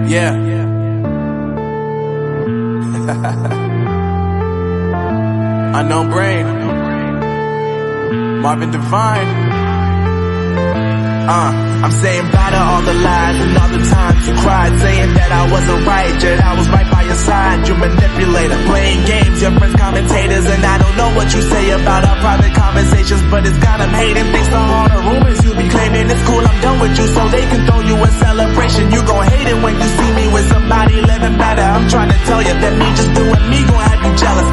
Yeah. Unknown Brain, Marvin Devine. I'm saying bye to all the lies and all the times you cried, saying that I wasn't right, yet I was right by your side. You manipulator, playing games, your friends commentators, and I don't know what you say about our private conversations, but it's got them hating. Thanks to all the rumors you be claiming, it's cool, I'm done with you, so they can throw you a celebration. You gon' hate it when you see me with somebody living better. I'm trying to tell you that me just doing me gon' have you jealous.